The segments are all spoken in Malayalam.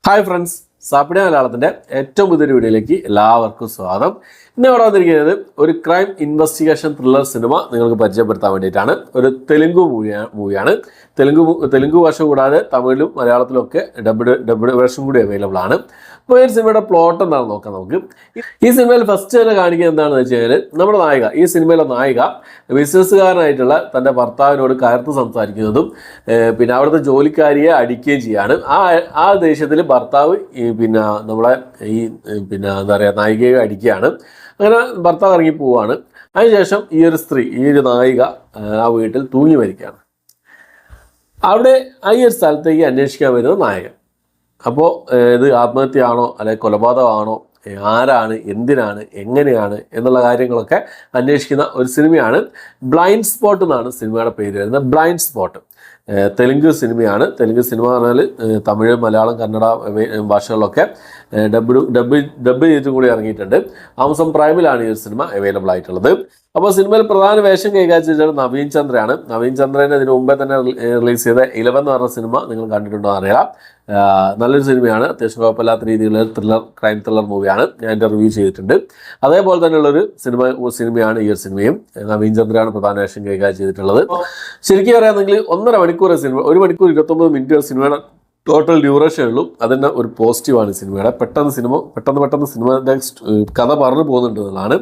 ഹായ് ഫ്രണ്ട്സ്, സാപ്പിട മലയാളത്തിൻ്റെ ഏറ്റവും പുതിയൊരു വീഡിയോയിലേക്ക് എല്ലാവർക്കും സ്വാഗതം. ഇന്ന് ഇവിടെ വന്നിരിക്കുന്നത് ഒരു ക്രൈം ഇൻവെസ്റ്റിഗേഷൻ ത്രില്ലർ സിനിമ നിങ്ങൾക്ക് പരിചയപ്പെടുത്താൻ വേണ്ടിയിട്ടാണ്. ഒരു തെലുങ്ക് മൂവിയാണ്. തെലുങ്ക് ഭാഷ കൂടാതെ തമിഴിലും മലയാളത്തിലും ഒക്കെ ഡബ്ഡ് വേർഷൻ കൂടി അവൈലബിൾ ആണ്. അപ്പോൾ ഈ സിനിമയുടെ പ്ലോട്ട് എന്താണെന്ന് നോക്കാം നമുക്ക്. ഈ സിനിമയിൽ ഫസ്റ്റ് തന്നെ കാണിക്കുക എന്താണെന്ന് വെച്ച് കഴിഞ്ഞാൽ നമ്മുടെ നായിക, ഈ സിനിമയിലെ നായിക ബിസിനസ്സുകാരനായിട്ടുള്ള തൻ്റെ ഭർത്താവിനോട് കയർത്ത് സംസാരിക്കുന്നതും പിന്നെ അവിടുത്തെ ജോലിക്കാരിയെ അടിക്കുകയും ചെയ്യാണ്. ആ ദേഷ്യത്തിൽ ഭർത്താവ് പിന്നെ നമ്മളെ പിന്നെ എന്താ പറയുക നായികയെ അടിക്കുകയാണ്. അങ്ങനെ ഭർത്താവ് ഇറങ്ങി പോവുകയാണ്. അതിനുശേഷം ഈ ഒരു നായിക ആ വീട്ടിൽ തൂങ്ങി മരിക്കുകയാണ്. അവിടെ ഈ ഒരു സ്ഥലത്തേക്ക് അന്വേഷിക്കാൻ വരുന്നത് നായകൻ. അപ്പോൾ ഇത് ആത്മഹത്യയാണോ അല്ലെങ്കിൽ കൊലപാതകമാണോ, ആരാണ്, എന്തിനാണ്, എങ്ങനെയാണ് എന്നുള്ള കാര്യങ്ങളൊക്കെ അന്വേഷിക്കുന്ന ഒരു സിനിമയാണ്. ബ്ലൈൻഡ് സ്പോട്ട് എന്നാണ് സിനിമയുടെ പേര് വരുന്നത്. ബ്ലൈൻഡ് സ്പോട്ട് തെലുങ്ക് സിനിമയാണ്. തെലുങ്ക് സിനിമ പറഞ്ഞാൽ തമിഴ്, മലയാളം, കന്നഡ ഭാഷകളിലൊക്കെ ഡബ് ചെയ്തിട്ടും കൂടി ഇറങ്ങിയിട്ടുണ്ട്. ആമസോൺ പ്രൈമിലാണ് ഈ ഒരു സിനിമ അവൈലബിൾ ആയിട്ടുള്ളത്. അപ്പോൾ സിനിമയിൽ പ്രധാന വേഷം കൈകാര്യം ചെയ്തത് നവീൻ ചന്ദ്രയാണ്. നവീൻ ചന്ദ്രനെ ഇതിനു മുമ്പേ തന്നെ റിലീസ് ചെയ്ത 11 എന്ന് പറഞ്ഞ സിനിമ നിങ്ങൾ കണ്ടിട്ടുണ്ടോ അറിയാം. നല്ലൊരു സിനിമയാണ്. അത്യാവശ്യം കുഴപ്പമില്ലാത്ത രീതിയിലുള്ള ക്രൈം ത്രില്ലർ മൂവിയാണ്. ഞാൻ എൻ്റെ റിവ്യൂ ചെയ്തിട്ടുണ്ട്. അതേപോലെ തന്നെയുള്ളൊരു സിനിമയാണ് ഈ ഒരു സിനിമയും. നവീൻ ചന്ദ്രയാണ് പ്രധാന വേഷം കൈകാര്യം ചെയ്തിട്ടുള്ളത്. ശരിക്കും പറയാമെങ്കിൽ 1.5 മണിക്കൂർ സിനിമ, 1 മണിക്കൂർ 29 മിനിറ്റ് സിനിമയുടെ ടോട്ടൽ ഡ്യൂറേഷൻ ഉള്ളൂ. അതിൻ്റെ ഒരു പോസിറ്റീവാണ് സിനിമയുടെ. പെട്ടെന്ന് സിനിമയുടെ കഥ പറഞ്ഞു പോകുന്നുണ്ട് എന്നുള്ളതാണ്.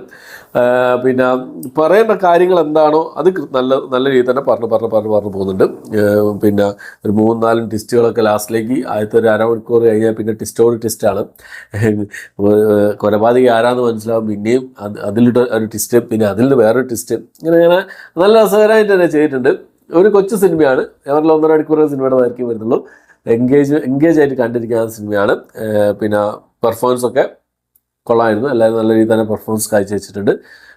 പിന്നെ പറയേണ്ട കാര്യങ്ങൾ എന്താണോ അത് നല്ല രീതിയിൽ തന്നെ പറഞ്ഞു പോകുന്നുണ്ട്. പിന്നെ ഒരു 3-4 ട്വിസ്റ്റുകളൊക്കെ ലാസ്റ്റിലേക്ക് ആദ്യത്തെ ഒരു അരമണിക്കൂർ കഴിഞ്ഞാൽ പിന്നെ ട്വിസ്റ്റാണ്. കൊലപാതകി ആരാന്ന് മനസ്സിലാവും. പിന്നെയും അതിലൂടെ ഒരു ട്വിസ്റ്റ്, പിന്നെ അതിൽ നിന്ന് വേറൊരു ട്വിസ്റ്റ്, ഇങ്ങനെ നല്ല രസകരമായിട്ട് തന്നെ ചെയ്തിട്ടുണ്ട്. ഒരു കൊച്ചു സിനിമയാണ്. അവരിൽ 1.5 മണിക്കൂർ സിനിമയുടെ ദൈർഘ്യം വരുന്നുള്ളൂ. എൻഗേജ് ആയിട്ട് കണ്ടിരിക്കുന്ന സിനിമയാണ്. പിന്നെ പെർഫോമൻസ് ഒക്കെ കൊള്ളായിരുന്നു. എല്ലാവരും നല്ല രീതിയിൽ തന്നെ പെർഫോമൻസ് കാഴ്ചവെച്ചിട്ടുണ്ട്.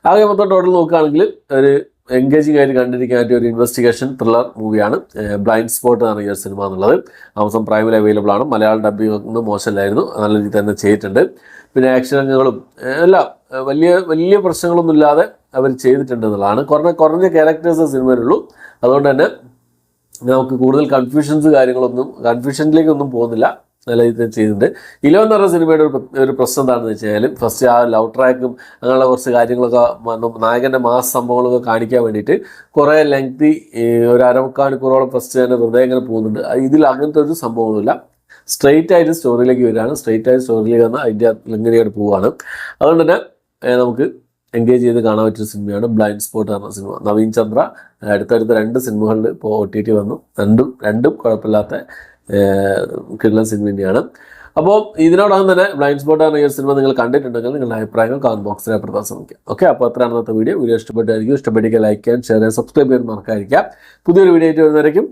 ആകെ മൊത്തം ടോട്ടൽ നോക്കുകയാണെങ്കിൽ ഒരു എൻഗേജിങ് ആയിട്ട് കണ്ടിരിക്കാൻ പറ്റിയ ഒരു ഇൻവെസ്റ്റിഗേഷൻ ത്രില്ലർ മൂവിയാണ് ബ്ലൈൻഡ് സ്പോട്ട് എന്നാണ് ഈ ഒരു സിനിമ എന്നുള്ളത്. ആമസോൺ പ്രൈമിൽ അവൈലബിൾ ആണ്. മലയാളം ഡബ്ബിംഗ് ഒന്നും മോശമല്ലായിരുന്നു, നല്ല രീതിയിൽ തന്നെ ചെയ്തിട്ടുണ്ട്. പിന്നെ ആക്ഷൻ രംഗങ്ങളും എല്ലാം വലിയ പ്രശ്നങ്ങളൊന്നും ഇല്ലാതെ അവർ ചെയ്തിട്ടുണ്ട് എന്നുള്ളതാണ്. കുറഞ്ഞ ക്യാരക്ടേഴ്സ് സിനിമയിലുള്ളൂ. അതുകൊണ്ട് തന്നെ നമുക്ക് കൂടുതൽ കൺഫ്യൂഷനിലേക്കൊന്നും പോകുന്നില്ല. നല്ല രീതിയിൽ ചെയ്തിട്ടുണ്ട്. 11 എന്ന് പറഞ്ഞ സിനിമയുടെ ഒരു പ്രശ്നം എന്താണെന്ന് വെച്ച് കഴിഞ്ഞാൽ ഫസ്റ്റ് ആ ലവ് ട്രാക്കും അങ്ങനെയുള്ള കുറച്ച് കാര്യങ്ങളൊക്കെ നായകൻ്റെ മാസ് സംഭവങ്ങളൊക്കെ കാണിക്കാൻ വേണ്ടിയിട്ട് കുറേ ലെങ്തി ഒരു 1/4 മണിക്കൂറോളം ഫസ്റ്റ് തന്നെ വെറുതെ ഇങ്ങനെ പോകുന്നുണ്ട്. ഇതിൽ അങ്ങനത്തെ ഒരു സംഭവമൊന്നുമില്ല. സ്ട്രെയിറ്റ് ആയിട്ട് സ്റ്റോറിയിലേക്ക് വരികയാണ്. സ്ട്രെയിറ്റ് ആയിട്ട് സ്റ്റോറിയിലേക്ക് വന്നാൽ അതിൻ്റെ ഇങ്ങനെയായിട്ട് പോവുകയാണ്. അതുകൊണ്ട് തന്നെ നമുക്ക് എൻഗേജ് ചെയ്ത് കാണാൻ പറ്റിയൊരു സിനിമയാണ് ബ്ലൈൻഡ് സ്പോട്ട് എന്ന സിനിമ. നവീൻ ചന്ദ്ര അടുത്തടുത്ത 2 സിനിമകളിൽ ഇപ്പോൾ OTT വന്നു. രണ്ടും കുഴപ്പമില്ലാത്ത കിട്ടുന്ന സിനിമ തന്നെയാണ്. അപ്പോൾ ഇതിനോടൊപ്പം തന്നെ ബ്ലൈൻഡ് സ്പോട്ട് എന്ന ഈ ഒരു സിനിമ നിങ്ങൾ കണ്ടിട്ടുണ്ടെങ്കിൽ നിങ്ങളുടെ അഭിപ്രായങ്ങൾ കമന്റ് ബോക്സിൽ രേഖപ്പെടുത്താൻ ശ്രമിക്കുക. ഓക്കെ, അപ്പോൾ അത്രയാണ് ഇന്നത്തെ വീഡിയോ. ഇഷ്ടപ്പെട്ടായിരിക്കും. ഇഷ്ടപ്പെട്ടിരിക്കുക, ലൈക്ക് ചെയ്യാൻ, ഷെയർ ചെയ്യാൻ, സബ്സ്ക്രൈബ് ചെയ്യാൻ മറക്കാതിരിക്കുക. പുതിയൊരു വീഡിയോ ആയിട്ട് വരുന്നവരേക്കും